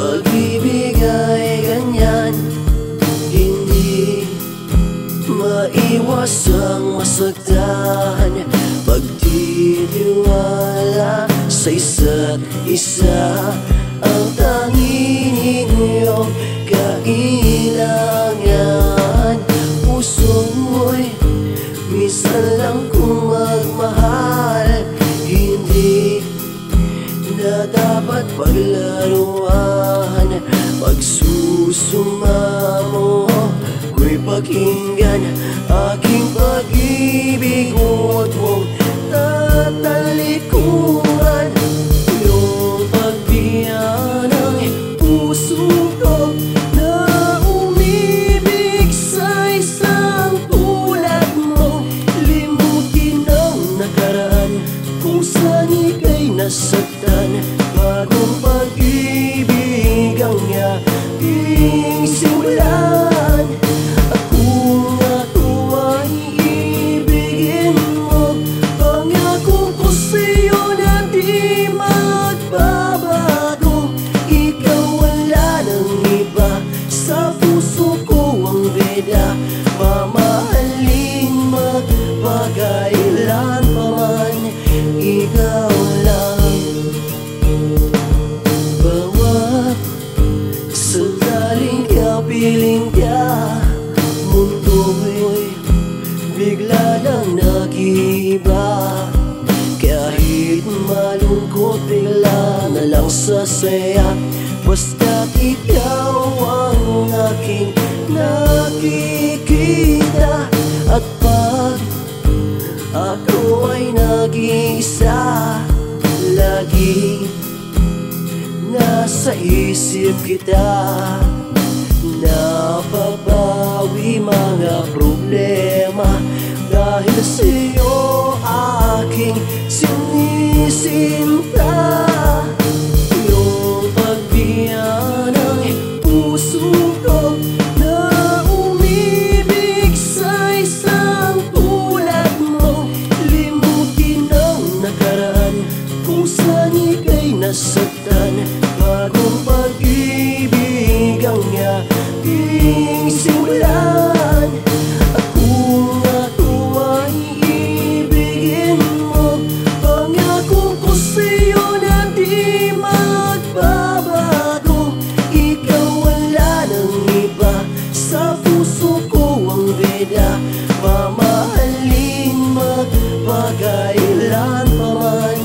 pag-ibig ay ganyan, hindi maiwas ang masaktan. Pagtitiwala sa isa't isa ang tanging inyong kailangan. Puso mo'y minsan lang kung magmahal, hindi na dapat paglaruan. Pagsusumamo ko'y pakinggan, aking pag-ibig huwag mong tatalikuran. Yung pagbiyan ng puso ko na umibig sa isang tulad mo. Limutin ang nakaraan kung saan ika'y nasaktan. Bagong pag-ibig ang ating simulan. Ako nga ay ibigin mo. Pangako ko sa'yo na di magbabago. Ikaw wala ng iba, sa puso ko ang bida. Mamahalin magpakailan pa man, ikaw lang. Bawat sandaling kapiling ka, mundo'y bigla lang nag-iiba. Kahit malungkot, bigla na lang sasaya. Basta't ikaw ang aking nakikita. At pag ako ay nag-iisa, lagi nasa isip kita. Napapawi mga problema dahil sa'yo aking sinisinta. Yung pagbiyan ng puso ko na umibig sa isang tulad mo. Limutin ang nakaraan kung saan ika'y nasaktan. Bagong pag-ibig ang ating simulan. Ako nga ay ibigin mo. Pangako ko sa'yo na di magbabago. Ikaw wala ng iba, sa puso ko ang bida. Mamahalin magpakailan pa man,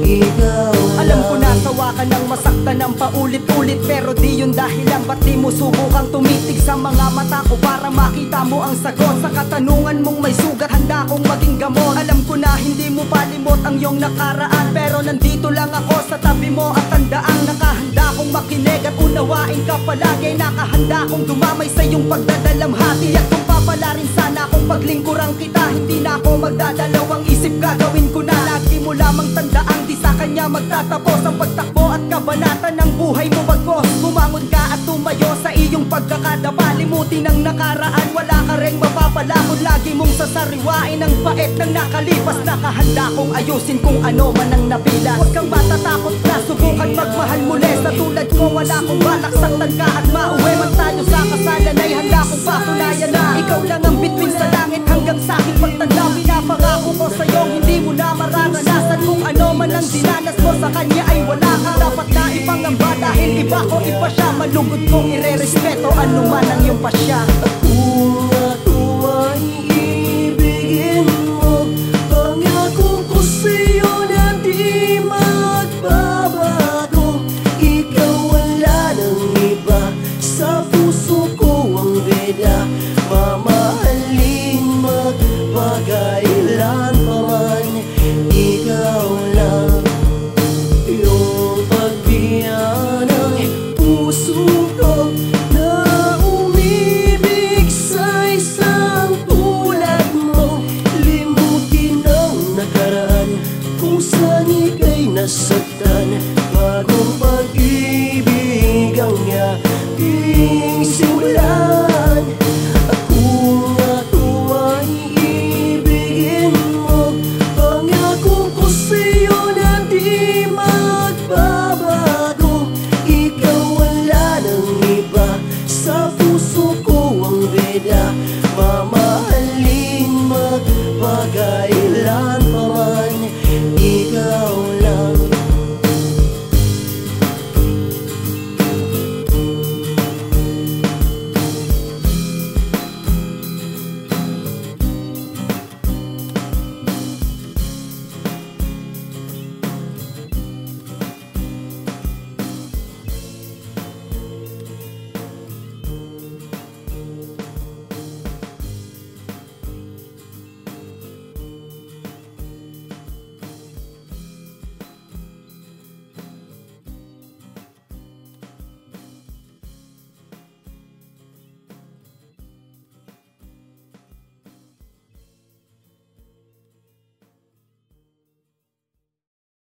ikaw lang. Alam ko na sawa ka ng masaktan ng paulit-ulit, pero di yun dahilan ba't di mo subukang tumitig sa mga mata ko para makita mo ang sagot sa katanungan mong may sugat. Handa kong maging gamot. Alam ko na hindi mo palimot ang iyong nakaraan, pero nandito lang ako sa tabi mo at tandaang nakahanda kong makinig at unawain ka palagi. Nakahanda kong dumamay sa iyong pagdadalamhati, at kung papala rin sana kung paglingkurang kita, hindi na ako magdadalawang isip, gagawin ko na. Lagi mo lamang tandaang di sa kanya magtatapos ang pagtakbo at kabanata ng buhay mo bagos. Bumangon ka at tumayo sa iyong pagkakadapa. Limutin ang nakaraan, wala ka rin mapapala kung lagi mong sasariwain ang pait ng nakalipas. Nakahanda kong ayusin kung ano man ang napilas. Huwag kang matatakot na subukan magmahal muli. Sa tulad ko wala kong balak saktan ka at mauwi man tayo sa kasalan, ay handa kong patunayan na ikaw lang ang bituin sa langit hanggang sa aking pagtanda. Pinapangako ko sa'yo hindi mo na mararanasan kung ano man ang dinanas mo sa kanya ay wala ka dapat na ipangamba. Dahil iba ko iba siya, malugod kong irerespeto ano man ang iyong pasya.